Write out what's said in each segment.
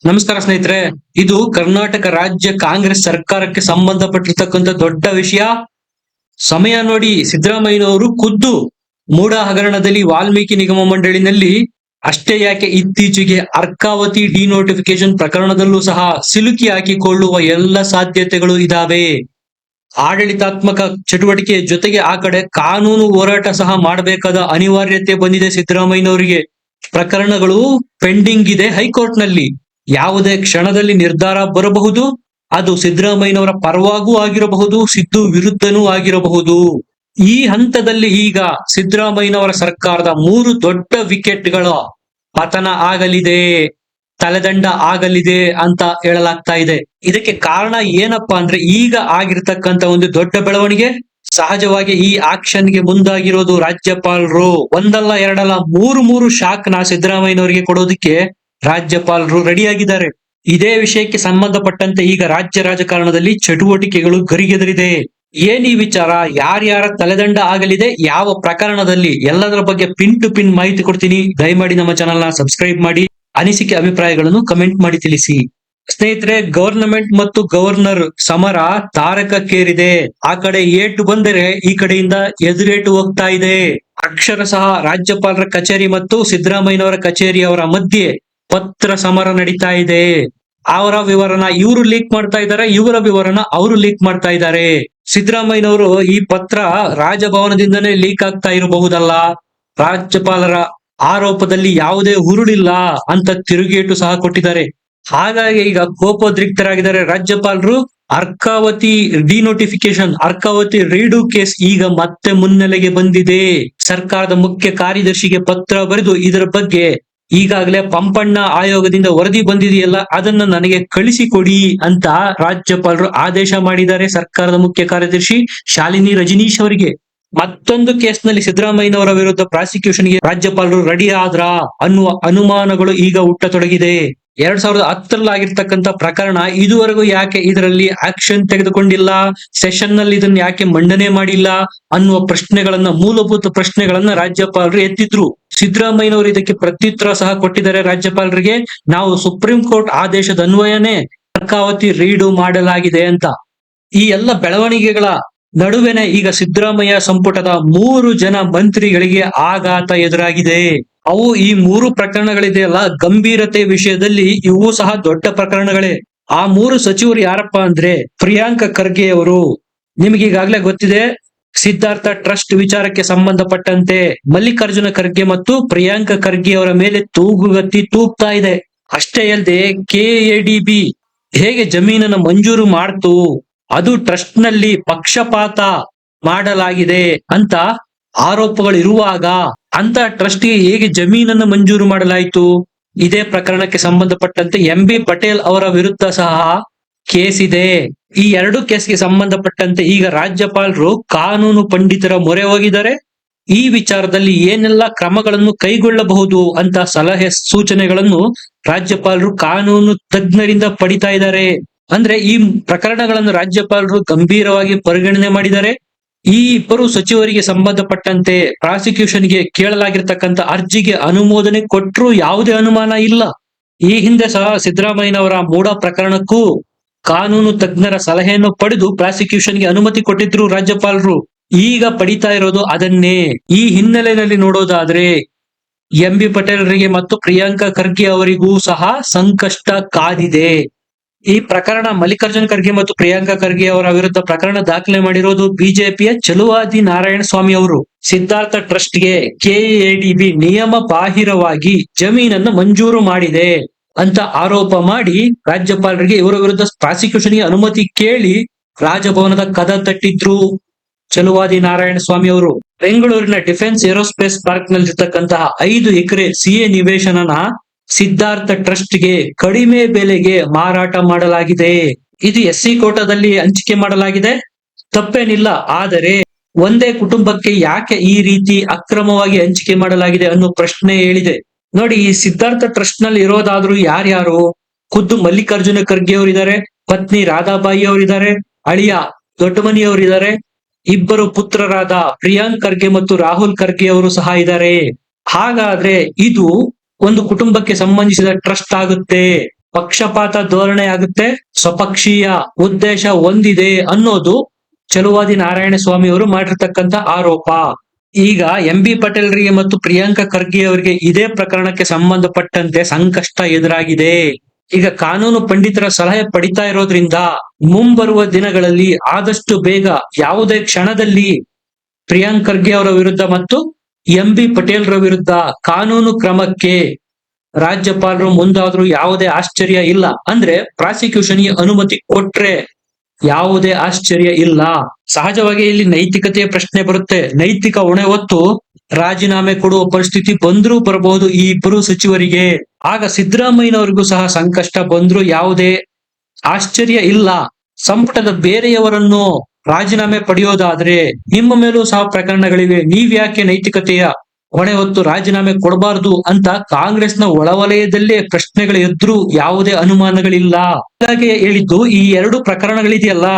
ನಮಸ್ಕಾರ ಸ್ನೇಹಿತರೆ. ಇದು ಕರ್ನಾಟಕ ರಾಜ್ಯ ಕಾಂಗ್ರೆಸ್ ಸರ್ಕಾರಕ್ಕೆ ಸಂಬಂಧಪಟ್ಟಿರ್ತಕ್ಕಂಥ ದೊಡ್ಡ ವಿಷಯ. ಸಮಯ ನೋಡಿ, ಸಿದ್ದರಾಮಯ್ಯನವರು ಖುದ್ದು ಮೂಡ ಹಗರಣದಲ್ಲಿ ವಾಲ್ಮೀಕಿ ನಿಗಮ ಮಂಡಳಿನಲ್ಲಿ ಅಷ್ಟೇ ಯಾಕೆ ಇತ್ತೀಚೆಗೆ ಅರ್ಕಾವತಿ ಡಿನೋಟಿಫಿಕೇಶನ್ ಪ್ರಕರಣದಲ್ಲೂ ಸಹ ಸಿಲುಕಿ ಹಾಕಿಕೊಳ್ಳುವ ಎಲ್ಲ ಸಾಧ್ಯತೆಗಳು ಇದಾವೆ. ಆಡಳಿತಾತ್ಮಕ ಚಟುವಟಿಕೆ ಜೊತೆಗೆ ಆ ಕಡೆ ಕಾನೂನು ಹೋರಾಟ ಸಹ ಮಾಡಬೇಕಾದ ಅನಿವಾರ್ಯತೆ ಬಂದಿದೆ ಸಿದ್ದರಾಮಯ್ಯನವರಿಗೆ. ಪ್ರಕರಣಗಳು ಪೆಂಡಿಂಗ್ ಇದೆ ಹೈಕೋರ್ಟ್ ನಲ್ಲಿ. ಯಾವುದೇ ಕ್ಷಣದಲ್ಲಿ ನಿರ್ಧಾರ ಬರಬಹುದು. ಅದು ಸಿದ್ದರಾಮಯ್ಯನವರ ಪರವಾಗೂ ಆಗಿರಬಹುದು, ಸಿದ್ದು ವಿರುದ್ಧನೂ ಆಗಿರಬಹುದು. ಈ ಹಂತದಲ್ಲಿ ಈಗ ಸಿದ್ದರಾಮಯ್ಯನವರ ಸರ್ಕಾರದ 3 ದೊಡ್ಡ ವಿಕೆಟ್ಗಳ ಪತನ ಆಗಲಿದೆ, ತಲೆದಂಡ ಆಗಲಿದೆ ಅಂತ ಹೇಳಲಾಗ್ತಾ ಇದೆ. ಇದಕ್ಕೆ ಕಾರಣ ಏನಪ್ಪಾ ಅಂದ್ರೆ, ಈಗ ಆಗಿರ್ತಕ್ಕಂತ ಒಂದು ದೊಡ್ಡ ಬೆಳವಣಿಗೆ. ಸಹಜವಾಗಿ ಈ ಆಕ್ಷನ್ಗೆ ಮುಂದಾಗಿರೋದು ರಾಜ್ಯಪಾಲರು. ಒಂದಲ್ಲ ಎರಡಲ್ಲ ಮೂರು ಶಾಕ್ ನ ಸಿದ್ದರಾಮಯ್ಯನವರಿಗೆ ಕೊಡೋದಕ್ಕೆ ರಾಜ್ಯಪಾಲರು ರೆಡಿಯಾಗಿದ್ದಾರೆ. ಇದೇ ವಿಷಯಕ್ಕೆ ಸಂಬಂಧಪಟ್ಟಂತೆ ಈಗ ರಾಜ್ಯ ರಾಜಕಾರಣದಲ್ಲಿ ಚಟುವಟಿಕೆಗಳು ಗರಿಗೆದರಿದೆ. ಏನ್ ಈ ವಿಚಾರ, ಯಾರ್ಯಾರ ತಲೆದಂಡ ಆಗಲಿದೆ, ಯಾವ ಪ್ರಕರಣದಲ್ಲಿ, ಎಲ್ಲದರ ಬಗ್ಗೆ ಪಿನ್ ಟು ಪಿನ್ ಮಾಹಿತಿ ಕೊಡ್ತೀನಿ. ದಯಮಾಡಿ ನಮ್ಮ ಚಾನಲ್ ನ ಸಬ್ಸ್ಕ್ರೈಬ್ ಮಾಡಿ, ಅನಿಸಿಕೆ ಅಭಿಪ್ರಾಯಗಳನ್ನು ಕಮೆಂಟ್ ಮಾಡಿ ತಿಳಿಸಿ. ಸ್ನೇಹಿತರೆ, ಗವರ್ನಮೆಂಟ್ ಮತ್ತು ಗವರ್ನರ್ ಸಮರ ತಾರಕಕ್ಕೇರಿದೆ. ಆ ಕಡೆ ಏಟು ಬಂದರೆ ಈ ಕಡೆಯಿಂದ ಎದುರೇಟು ಹೋಗ್ತಾ ಇದೆ. ಅಕ್ಷರಶಃ ರಾಜ್ಯಪಾಲರ ಕಚೇರಿ ಮತ್ತು ಸಿದ್ದರಾಮಯ್ಯನವರ ಕಚೇರಿಯವರ ಮಧ್ಯೆ ಪತ್ರ ಸಮರ ನಡೀತಾ ಇದೆ. ಅವರ ವಿವರನ ಇವರು ಲೀಕ್ ಮಾಡ್ತಾ ಇದ್ದಾರೆ, ಇವರ ವಿವರನ ಅವರು ಲೀಕ್ ಮಾಡ್ತಾ ಇದ್ದಾರೆ. ಸಿದ್ದರಾಮಯ್ಯನವರು ಈ ಪತ್ರ ರಾಜಭವನದಿಂದನೇ ಲೀಕ್ ಆಗ್ತಾ ಇರಬಹುದಲ್ಲ, ರಾಜ್ಯಪಾಲರ ಆರೋಪದಲ್ಲಿ ಯಾವುದೇ ಹುರುಳಿಲ್ಲ ಅಂತ ತಿರುಗೇಟು ಸಹ ಕೊಟ್ಟಿದ್ದಾರೆ. ಹಾಗಾಗಿ ಈಗ ಕೋಪೋದ್ರಿಕ್ತರಾಗಿದ್ದಾರೆ ರಾಜ್ಯಪಾಲರು. Arkavathi denotification, Arkavathi reed case ಈಗ ಮತ್ತೆ ಮುನ್ನೆಲೆಗೆ ಬಂದಿದೆ. ಸರ್ಕಾರದ ಮುಖ್ಯ ಕಾರ್ಯದರ್ಶಿಗೆ ಪತ್ರ ಬರೆದು ಇದರ ಬಗ್ಗೆ ಈಗಾಗಲೇ ಪಂಪಣ್ಣ ಆಯೋಗದಿಂದ ವರದಿ ಬಂದಿದೆಯಲ್ಲ, ಅದನ್ನ ನನಗೆ ಕಳಿಸಿಕೊಡಿ ಅಂತ ರಾಜ್ಯಪಾಲರು ಆದೇಶ ಮಾಡಿದ್ದಾರೆ ಸರ್ಕಾರದ ಮುಖ್ಯ ಕಾರ್ಯದರ್ಶಿ ಶಾಲಿನಿ ರಜನೀಶ್ ಅವರಿಗೆ. ಮತ್ತೊಂದು ಕೇಸ್ನಲ್ಲಿ ಸಿದ್ದರಾಮಯ್ಯನವರ ವಿರುದ್ಧ ಪ್ರಾಸಿಕ್ಯೂಷನ್ಗೆ ರಾಜ್ಯಪಾಲರು ರೆಡಿ ಆದ್ರ ಅನ್ನುವ ಅನುಮಾನಗಳು ಈಗ ಹುಟ್ಟತೊಡಗಿದೆ. 2010 ಆಗಿರ್ತಕ್ಕಂಥ ಪ್ರಕರಣ, ಇದುವರೆಗೂ ಯಾಕೆ ಇದರಲ್ಲಿ ಆಕ್ಷನ್ ತೆಗೆದುಕೊಂಡಿಲ್ಲ, ಸೆಷನ್ ನಲ್ಲಿ ಇದನ್ನ ಯಾಕೆ ಮಂಡನೆ ಮಾಡಿಲ್ಲ ಅನ್ನುವ ಪ್ರಶ್ನೆಗಳನ್ನ, ಮೂಲಭೂತ ಪ್ರಶ್ನೆಗಳನ್ನ ರಾಜ್ಯಪಾಲರು ಎತ್ತಿದ್ರು. ಸಿದ್ದರಾಮಯ್ಯನವರು ಇದಕ್ಕೆ ಪ್ರತ್ಯುತ್ತರ ಸಹ ಕೊಟ್ಟಿದ್ದಾರೆ ರಾಜ್ಯಪಾಲರಿಗೆ. ನಾವು ಸುಪ್ರೀಂ ಕೋರ್ಟ್ ಆದೇಶದ ಅನ್ವಯನೇ ಅರ್ಕಾವತಿ ರೀಡು ಮಾಡಲಾಗಿದೆ ಅಂತ. ಈ ಎಲ್ಲ ಬೆಳವಣಿಗೆಗಳ ನಡುವೆನೆ ಈಗ ಸಿದ್ದರಾಮಯ್ಯ ಸಂಪುಟದ 3 ಜನ ಮಂತ್ರಿಗಳಿಗೆ ಆಘಾತ ಎದುರಾಗಿದೆ. ಅವು ಈ 3 ಪ್ರಕರಣಗಳಿದೆಯಲ್ಲ, ಗಂಭೀರತೆ ವಿಷಯದಲ್ಲಿ ಇವು ಸಹ ದೊಡ್ಡ ಪ್ರಕರಣಗಳೇ. ಆ 3 ಸಚಿವರು ಯಾರಪ್ಪ ಅಂದ್ರೆ, ಪ್ರಿಯಾಂಕ ಖರ್ಗೆ ಅವರು. ನಿಮ್ಗೆ ಈಗಾಗಲೇ ಗೊತ್ತಿದೆ, ಸಿದ್ಧಾರ್ಥ ಟ್ರಸ್ಟ್ ವಿಚಾರಕ್ಕೆ ಸಂಬಂಧಪಟ್ಟಂತೆ ಮಲ್ಲಿಕಾರ್ಜುನ ಖರ್ಗೆ ಮತ್ತು ಪ್ರಿಯಾಂಕ ಖರ್ಗೆ ಅವರ ಮೇಲೆ ತೂಗುಗತ್ತಿ ತೂಗ್ತಾ ಇದೆ. ಅಷ್ಟೇ ಅಲ್ಲದೆ ಕೆಎಡಿಬಿ ಹೇಗೆ ಜಮೀನನ್ನು ಮಂಜೂರು ಮಾಡ್ತು, ಅದು ಟ್ರಸ್ಟ್ ನಲ್ಲಿ ಪಕ್ಷಪಾತ ಮಾಡಲಾಗಿದೆ ಅಂತ ಆರೋಪಗಳು ಇರುವಾಗ ಅಂತ ಟ್ರಸ್ಟ್ಗೆ ಹೇಗೆ ಜಮೀನನ್ನು ಮಂಜೂರು ಮಾಡಲಾಯಿತು? ಇದೇ ಪ್ರಕರಣಕ್ಕೆ ಸಂಬಂಧಪಟ್ಟಂತೆ MB ಪಟೇಲ್ ಅವರ ವಿರುದ್ಧ ಸಹ ಕೇಸ್ ಇದೆ. ಈ 2 ಕೇಸ್ಗೆ ಸಂಬಂಧಪಟ್ಟಂತೆ ಈಗ ರಾಜ್ಯಪಾಲರು ಕಾನೂನು ಪಂಡಿತರ ಮೊರೆ ಹೋಗಿದ್ದಾರೆ. ಈ ವಿಚಾರದಲ್ಲಿ ಏನೆಲ್ಲ ಕ್ರಮಗಳನ್ನು ಕೈಗೊಳ್ಳಬಹುದು ಅಂತ ಸಲಹೆ ಸೂಚನೆಗಳನ್ನು ರಾಜ್ಯಪಾಲರು ಕಾನೂನು ತಜ್ಞರಿಂದ ಪಡಿತಾ ಇದ್ದಾರೆ. ಅಂದ್ರೆ ಈ ಪ್ರಕರಣಗಳನ್ನು ರಾಜ್ಯಪಾಲರು ಗಂಭೀರವಾಗಿ ಪರಿಗಣನೆ ಮಾಡಿದ್ದಾರೆ. ಈ 2 ಸಚಿವರಿಗೆ ಸಂಬಂಧಪಟ್ಟಂತೆ ಪ್ರಾಸಿಕ್ಯೂಷನ್ಗೆ ಕೇಳಲಾಗಿರ್ತಕ್ಕಂಥ ಅರ್ಜಿಗೆ ಅನುಮೋದನೆ ಕೊಟ್ಟರು ಯಾವುದೇ ಅನುಮಾನ ಇಲ್ಲ. ಈ ಹಿಂದೆ ಸಹ ಸಿದ್ದರಾಮಯ್ಯನವರ ಮೂಡ ಪ್ರಕರಣಕ್ಕೂ ಕಾನೂನು ತಜ್ಞರ ಸಲಹೆಯನ್ನು ಪಡೆದು ಪ್ರಾಸಿಕ್ಯೂಷನ್ಗೆ ಅನುಮತಿ ಕೊಟ್ಟಿದ್ರು ರಾಜ್ಯಪಾಲರು. ಈಗ ಪಡಿತಾ ಇರೋದು ಅದನ್ನೇ. ಈ ಹಿನ್ನೆಲೆಯಲ್ಲಿ ನೋಡೋದಾದ್ರೆ MB ಪಟೇಲರಿಗೆ ಮತ್ತು ಪ್ರಿಯಾಂಕಾ ಖರ್ಗೆ ಅವರಿಗೂ ಸಹ ಸಂಕಷ್ಟ ಕಾದಿದೆ. ಈ ಪ್ರಕರಣ, ಮಲ್ಲಿಕಾರ್ಜುನ ಖರ್ಗೆ ಮತ್ತು ಪ್ರಿಯಾಂಕಾ ಖರ್ಗೆ ಅವರ ವಿರುದ್ಧ ಪ್ರಕರಣ ದಾಖಲೆ ಮಾಡಿರೋದು ಬಿಜೆಪಿಯ ಚಲುವಾದಿ ನಾರಾಯಣ ಸ್ವಾಮಿ ಅವರು. ಸಿದ್ಧಾರ್ಥ ಟ್ರಸ್ಟ್ಗೆ ಕೆಎಡಿಬಿ ನಿಯಮ ಬಾಹಿರವಾಗಿ ಜಮೀನನ್ನು ಮಂಜೂರು ಮಾಡಿದೆ ಅಂತ ಆರೋಪ ಮಾಡಿ ರಾಜ್ಯಪಾಲರಿಗೆ ಇವರ ವಿರುದ್ಧ ಪ್ರಾಸಿಕ್ಯೂಷನ್ಗೆ ಅನುಮತಿ ಕೇಳಿ ರಾಜಭವನದ ಕದ ತಟ್ಟಿದ್ರು ಚಲುವಾದಿ ನಾರಾಯಣ ಸ್ವಾಮಿ ಅವರು. ಬೆಂಗಳೂರಿನ ಡಿಫೆನ್ಸ್ ಏರೋಸ್ಪೇಸ್ ಪಾರ್ಕ್ ನಲ್ಲಿರ್ತಕ್ಕಂತಹ 5 ಎಕರೆ CA ನಿವೇಶನನ ಸಿದ್ಧಾರ್ಥ ಟ್ರಸ್ಟ್ಗೆ ಕಡಿಮೆ ಬೆಲೆಗೆ ಮಾರಾಟ ಮಾಡಲಾಗಿದೆ. ಇದು SC ಕೋಟಾದಲ್ಲಿ ಹಂಚಿಕೆ ಮಾಡಲಾಗಿದೆ, ತಪ್ಪೇನಿಲ್ಲ. ಆದರೆ ಒಂದೇ ಕುಟುಂಬಕ್ಕೆ ಯಾಕೆ ಈ ರೀತಿ ಅಕ್ರಮವಾಗಿ ಹಂಚಿಕೆ ಮಾಡಲಾಗಿದೆ ಅನ್ನೋ ಪ್ರಶ್ನೆ ಹೇಳಿದೆ. ನೋಡಿ, ಈ ಸಿದ್ಧಾರ್ಥ ಟ್ರಸ್ಟ್ ನಲ್ಲಿ ಇರೋದಾದ್ರೂ ಯಾರ್ಯಾರು? ಖುದ್ದು ಮಲ್ಲಿಕಾರ್ಜುನ ಖರ್ಗೆ ಅವರಿದ್ದಾರೆ, ಪತ್ನಿ ರಾಧಾಬಾಯಿ ಅವರಿದ್ದಾರೆ, ಅಳಿಯ ದೊಡ್ಡಮನಿ ಅವರಿದ್ದಾರೆ, 2 ಪುತ್ರರಾದ ಪ್ರಿಯಾಂಕ್ ಖರ್ಗೆ ಮತ್ತು ರಾಹುಲ್ ಖರ್ಗೆ ಅವರು ಸಹ ಇದ್ದಾರೆ. ಹಾಗಾದ್ರೆ ಇದು ಒಂದು ಕುಟುಂಬಕ್ಕೆ ಸಂಬಂಧಿಸಿದ ಟ್ರಸ್ಟ್ ಆಗುತ್ತೆ. ಪಕ್ಷಪಾತ ಧೋರಣೆ ಆಗುತ್ತೆ, ಸ್ವಪಕ್ಷೀಯ ಉದ್ದೇಶ ಹೊಂದಿದೆ ಅನ್ನೋದು ಚಲುವಾದಿ ನಾರಾಯಣ ಸ್ವಾಮಿ ಅವರು ಮಾಡಿರ್ತಕ್ಕಂತ ಆರೋಪ. ಈಗ ಬಿ ಪಟೇಲ್ರಿಗೆ ಮತ್ತು ಪ್ರಿಯಾಂಕಾ ಖರ್ಗೆ ಅವರಿಗೆ ಇದೇ ಪ್ರಕರಣಕ್ಕೆ ಸಂಬಂಧಪಟ್ಟಂತೆ ಸಂಕಷ್ಟ ಎದುರಾಗಿದೆ. ಈಗ ಕಾನೂನು ಪಂಡಿತರ ಸಲಹೆ ಪಡಿತಾ ಇರೋದ್ರಿಂದ ಮುಂಬರುವ ದಿನಗಳಲ್ಲಿ ಆದಷ್ಟು ಬೇಗ ಯಾವುದೇ ಕ್ಷಣದಲ್ಲಿ ಪ್ರಿಯಾಂಕ್ ಖರ್ಗೆ ಅವರ ವಿರುದ್ಧ ಮತ್ತು ಬಿ ಪಟೇಲ್ರ ವಿರುದ್ಧ ಕಾನೂನು ಕ್ರಮಕ್ಕೆ ರಾಜ್ಯಪಾಲರು ಮುಂದಾದ್ರೂ ಯಾವುದೇ ಆಶ್ಚರ್ಯ ಇಲ್ಲ. ಅಂದ್ರೆ ಪ್ರಾಸಿಕ್ಯೂಷನ್ಗೆ ಅನುಮತಿ ಕೊಟ್ರೆ ಯಾವುದೇ ಆಶ್ಚರ್ಯ ಇಲ್ಲ. ಸಹಜವಾಗಿ ಇಲ್ಲಿ ನೈತಿಕತೆಯ ಪ್ರಶ್ನೆ ಬರುತ್ತೆ. ನೈತಿಕ ಹೊಣೆ ಹೊತ್ತು ರಾಜೀನಾಮೆ ಕೊಡುವ ಪರಿಸ್ಥಿತಿ ಬಂದ್ರೂ ಬರಬಹುದು ಈ ಇಬ್ಬರು ಸಚಿವರಿಗೆ. ಆಗ ಸಿದ್ದರಾಮಯ್ಯನವರಿಗೂ ಸಹ ಸಂಕಷ್ಟ ಬಂದ್ರೂ ಯಾವುದೇ ಆಶ್ಚರ್ಯ ಇಲ್ಲ. ಸಂಪುಟದ ಬೇರೆಯವರನ್ನು ರಾಜೀನಾಮೆ ಪಡೆಯೋದಾದ್ರೆ ನಿಮ್ಮ ಮೇಲೂ ಸಹ ಪ್ರಕರಣಗಳಿವೆ, ನೀವ್ಯಾಕೆ ನೈತಿಕತೆಯ ಹೊಣೆ ಹೊತ್ತು ರಾಜೀನಾಮೆ ಕೊಡಬಾರದು ಅಂತ ಕಾಂಗ್ರೆಸ್ನ ಒಳವಲಯದಲ್ಲೇ ಪ್ರಶ್ನೆಗಳು ಎದ್ರು ಯಾವುದೇ ಅನುಮಾನಗಳಿಲ್ಲ. ಹಾಗಾಗಿ ಹೇಳಿದ್ದು ಈ ಎರಡು ಪ್ರಕರಣಗಳಿದೆಯಲ್ಲ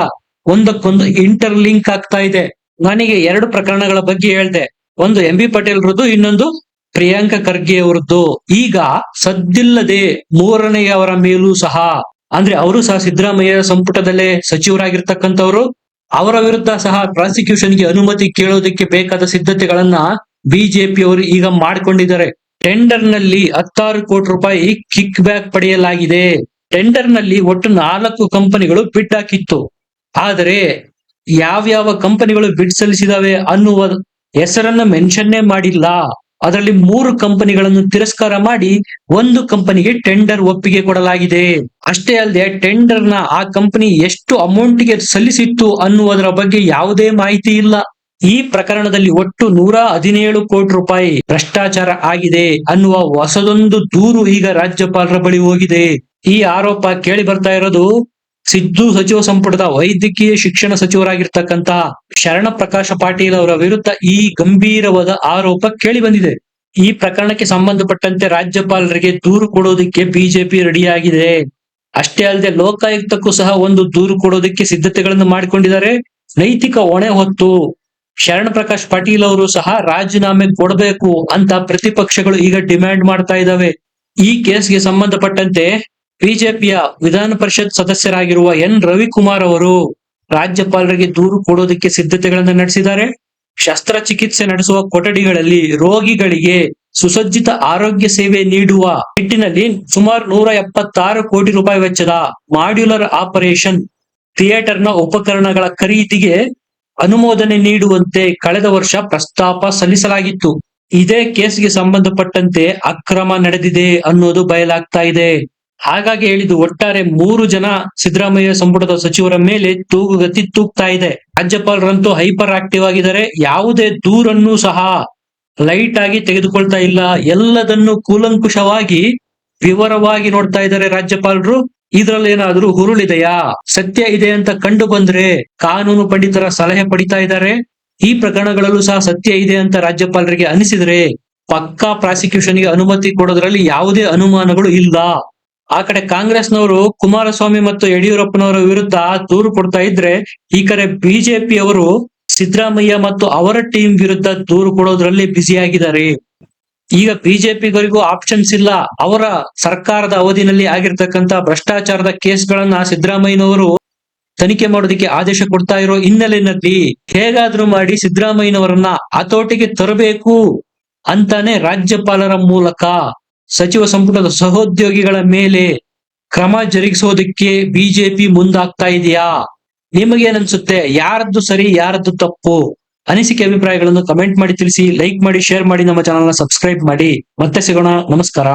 ಒಂದಕ್ಕೊಂದು ಇಂಟರ್ ಲಿಂಕ್ ಆಗ್ತಾ ಇದೆ. ನನಗೆ ಎರಡು ಪ್ರಕರಣಗಳ ಬಗ್ಗೆ ಹೇಳ್ದೆ, ಒಂದು ಬಿ ಪಟೇಲ್ರದ್ದು, ಇನ್ನೊಂದು ಪ್ರಿಯಾಂಕಾ ಖರ್ಗೆ ಅವರದ್ದು. ಈಗ ಸದ್ದಿಲ್ಲದೆ ಮೂರನೆಯವರ ಮೇಲೂ ಸಹ, ಅಂದ್ರೆ ಅವರು ಸಹ ಸಿದ್ದರಾಮಯ್ಯ ಸಂಪುಟದಲ್ಲೇ ಸಚಿವರಾಗಿರ್ತಕ್ಕಂಥವ್ರು, ಅವರ ವಿರುದ್ಧ ಸಹ ಪ್ರಾಸಿಕ್ಯೂಷನ್ಗೆ ಅನುಮತಿ ಕೇಳೋದಕ್ಕೆ ಬೇಕಾದ ಸಿದ್ಧತೆಗಳನ್ನ ಬಿಜೆಪಿ ಅವರು ಈಗ ಮಾಡಿಕೊಂಡಿದ್ದಾರೆ. ಟೆಂಡರ್ ನಲ್ಲಿ 16 ಕೋಟಿ ರೂಪಾಯಿ ಕಿಕ್ ಬ್ಯಾಕ್ ಪಡೆಯಲಾಗಿದೆ. ಟೆಂಡರ್ ನಲ್ಲಿ ಒಟ್ಟು 4 ಕಂಪನಿಗಳು ಬಿಡ್ ಹಾಕಿತ್ತು. ಆದರೆ ಯಾವ್ಯಾವ ಕಂಪನಿಗಳು ಬಿಡ್ ಸಲ್ಲಿಸಿದಾವೆ ಅನ್ನುವ ಹೆಸರನ್ನ ಮೆನ್ಷನ್ನೇ ಮಾಡಿಲ್ಲ. ಅದರಲ್ಲಿ 3 ಕಂಪನಿಗಳನ್ನು ತಿರಸ್ಕಾರ ಮಾಡಿ 1 ಕಂಪನಿಗೆ ಟೆಂಡರ್ ಒಪ್ಪಿಗೆ ಕೊಡಲಾಗಿದೆ. ಅಷ್ಟೇ ಅಲ್ಲದೆ ಟೆಂಡರ್ ನ ಆ ಕಂಪನಿ ಎಷ್ಟು ಅಮೌಂಟ್ ಗೆ ಸಲ್ಲಿಸಿತ್ತು ಅನ್ನುವುದರ ಬಗ್ಗೆ ಯಾವುದೇ ಮಾಹಿತಿ ಇಲ್ಲ. ಈ ಪ್ರಕರಣದಲ್ಲಿ ಒಟ್ಟು 117 ಕೋಟಿ ರೂಪಾಯಿ ಭ್ರಷ್ಟಾಚಾರ ಆಗಿದೆ ಅನ್ನುವ ಹೊಸದೊಂದು ದೂರು ಈಗ ರಾಜ್ಯಪಾಲರ ಬಳಿ ಹೋಗಿದೆ. ಈ ಆರೋಪ ಕೇಳಿ ಬರ್ತಾ ಇರೋದು ಸಿದ್ದು ಸಚಿವ ಸಂಪುಟದ ವೈದ್ಯಕೀಯ ಶಿಕ್ಷಣ ಸಚಿವರಾಗಿರ್ತಕ್ಕಂತ ಶರಣ ಪ್ರಕಾಶ ಪಾಟೀಲ್ ಅವರ ವಿರುದ್ಧ ಈ ಗಂಭೀರವಾದ ಆರೋಪ ಕೇಳಿ ಬಂದಿದೆ. ಈ ಪ್ರಕರಣಕ್ಕೆ ಸಂಬಂಧಪಟ್ಟಂತೆ ರಾಜ್ಯಪಾಲರಿಗೆ ದೂರು ಕೊಡೋದಕ್ಕೆ ಬಿಜೆಪಿ ರೆಡಿಯಾಗಿದೆ. ಅಷ್ಟೇ ಅಲ್ಲದೆ ಲೋಕಾಯುಕ್ತಕ್ಕೂ ಸಹ ಒಂದು ದೂರು ಕೊಡೋದಕ್ಕೆ ಸಿದ್ಧತೆಗಳನ್ನು ಮಾಡಿಕೊಂಡಿದ್ದಾರೆ. ನೈತಿಕ ಹೊಣೆ ಹೊತ್ತು ಶರಣ ಪ್ರಕಾಶ್ ಪಾಟೀಲ್ ಅವರು ಸಹ ರಾಜೀನಾಮೆ ಕೊಡಬೇಕು ಅಂತ ಪ್ರತಿಪಕ್ಷಗಳು ಈಗ ಡಿಮ್ಯಾಂಡ್ ಮಾಡ್ತಾ ಇದ್ದಾವೆ. ಈ ಕೇಸ್ಗೆ ಸಂಬಂಧಪಟ್ಟಂತೆ ಬಿಜೆಪಿಯ ವಿಧಾನ ಪರಿಷತ್ ಸದಸ್ಯರಾಗಿರುವ ರವಿಕುಮಾರ್ ಅವರು ರಾಜ್ಯಪಾಲರಿಗೆ ದೂರು ಕೊಡೋದಕ್ಕೆ ಸಿದ್ಧತೆಗಳನ್ನು ನಡೆಸಿದ್ದಾರೆ. ಶಸ್ತ್ರಚಿಕಿತ್ಸೆ ನಡೆಸುವ ಕೊಠಡಿಗಳಲ್ಲಿ ರೋಗಿಗಳಿಗೆ ಸುಸಜ್ಜಿತ ಆರೋಗ್ಯ ಸೇವೆ ನೀಡುವ ನಿಟ್ಟಿನಲ್ಲಿ ಸುಮಾರು 176 ಕೋಟಿ ರೂಪಾಯಿ ವೆಚ್ಚದ ಮಾಡ್ಯುಲರ್ ಆಪರೇಷನ್ ಥಿಯೇಟರ್ನ ಉಪಕರಣಗಳ ಖರೀದಿಗೆ ಅನುಮೋದನೆ ನೀಡುವಂತೆ ಕಳೆದ ವರ್ಷ ಪ್ರಸ್ತಾಪ ಸಲ್ಲಿಸಲಾಗಿತ್ತು. ಇದೇ ಕೇಸ್ಗೆ ಸಂಬಂಧಪಟ್ಟಂತೆ ಅಕ್ರಮ ನಡೆದಿದೆ ಅನ್ನೋದು ಬಯಲಾಗ್ತಾ ಇದೆ. ಹಾಗಾಗಿ ಹೇಳಿದ್ದು ಒಟ್ಟಾರೆ 3 ಜನ ಸಿದ್ದರಾಮಯ್ಯ ಸಂಪುಟದ ಸಚಿವರ ಮೇಲೆ ತೂಗುಗತಿ ತೂಗ್ತಾ ಇದೆ. ರಾಜ್ಯಪಾಲರಂತೂ ಹೈಪರ್ ಆಕ್ಟಿವ್ ಆಗಿದ್ದಾರೆ. ಯಾವುದೇ ದೂರನ್ನು ಸಹ ಲೈಟ್ ಆಗಿ ತೆಗೆದುಕೊಳ್ತಾ ಇಲ್ಲ. ಎಲ್ಲದನ್ನು ಕೂಲಂಕುಷವಾಗಿ ವಿವರವಾಗಿ ನೋಡ್ತಾ ಇದ್ದಾರೆ ರಾಜ್ಯಪಾಲರು. ಇದ್ರಲ್ಲಿ ಏನಾದ್ರೂ ಹುರುಳಿದೆಯಾ, ಸತ್ಯ ಇದೆ ಅಂತ ಕಂಡು ಬಂದ್ರೆ ಕಾನೂನು ಪಂಡಿತರ ಸಲಹೆ ಪಡಿತಾ ಇದ್ದಾರೆ. ಈ ಪ್ರಕರಣಗಳಲ್ಲೂ ಸಹ ಸತ್ಯ ಇದೆ ಅಂತ ರಾಜ್ಯಪಾಲರಿಗೆ ಅನಿಸಿದ್ರೆ ಪಕ್ಕಾ ಪ್ರಾಸಿಕ್ಯೂಷನ್ಗೆ ಅನುಮತಿ ಕೊಡೋದ್ರಲ್ಲಿ ಯಾವುದೇ ಅನುಮಾನಗಳು ಇಲ್ಲ. ಆ ಕಡೆ ಕಾಂಗ್ರೆಸ್ನವರು ಕುಮಾರಸ್ವಾಮಿ ಮತ್ತು ಯಡಿಯೂರಪ್ಪನವರ ವಿರುದ್ಧ ದೂರು ಕೊಡ್ತಾ ಇದ್ರೆ, ಈ ಕಡೆ ಬಿಜೆಪಿ ಅವರು ಸಿದ್ದರಾಮಯ್ಯ ಮತ್ತು ಅವರ ಟೀಮ್ ವಿರುದ್ಧ ದೂರು ಕೊಡೋದ್ರಲ್ಲಿ ಬ್ಯುಸಿಯಾಗಿದ್ದಾರೆ. ಈಗ ಬಿಜೆಪಿಗರಿಗೂ ಆಪ್ಷನ್ಸ್ ಇಲ್ಲ. ಅವರ ಸರ್ಕಾರದ ಅವಧಿನಲ್ಲಿ ಆಗಿರ್ತಕ್ಕಂತ ಭ್ರಷ್ಟಾಚಾರದ ಕೇಸ್ಗಳನ್ನ ಸಿದ್ದರಾಮಯ್ಯನವರು ತನಿಖೆ ಮಾಡೋದಕ್ಕೆ ಆದೇಶ ಕೊಡ್ತಾ ಇರೋ ಹಿನ್ನೆಲೆಯಲ್ಲಿ ಹೇಗಾದ್ರೂ ಮಾಡಿ ಸಿದ್ದರಾಮಯ್ಯನವರನ್ನ ಹತೋಟಿಗೆ ತರಬೇಕು ಅಂತಾನೆ ರಾಜ್ಯಪಾಲರ ಮೂಲಕ ಸಚಿವ ಸಂಪುಟದ ಸಹೋದ್ಯೋಗಿಗಳ ಮೇಲೆ ಕ್ರಮ ಜರುಗಿಸೋದಕ್ಕೆ ಬಿಜೆಪಿ ಮುಂದಾಗ್ತಾ ಇದೆಯಾ? ನಿಮಗೇನನ್ಸುತ್ತೆ? ಯಾರದ್ದು ಸರಿ, ಯಾರದ್ದು ತಪ್ಪು? ಅನಿಸಿಕೆ ಅಭಿಪ್ರಾಯಗಳನ್ನು ಕಮೆಂಟ್ ಮಾಡಿ ತಿಳಿಸಿ. ಲೈಕ್ ಮಾಡಿ, ಶೇರ್ ಮಾಡಿ, ನಮ್ಮ ಚಾನಲ್ ನ ಸಬ್ಸ್ಕ್ರೈಬ್ ಮಾಡಿ. ಮತ್ತೆ ಸಿಗೋಣ. ನಮಸ್ಕಾರ.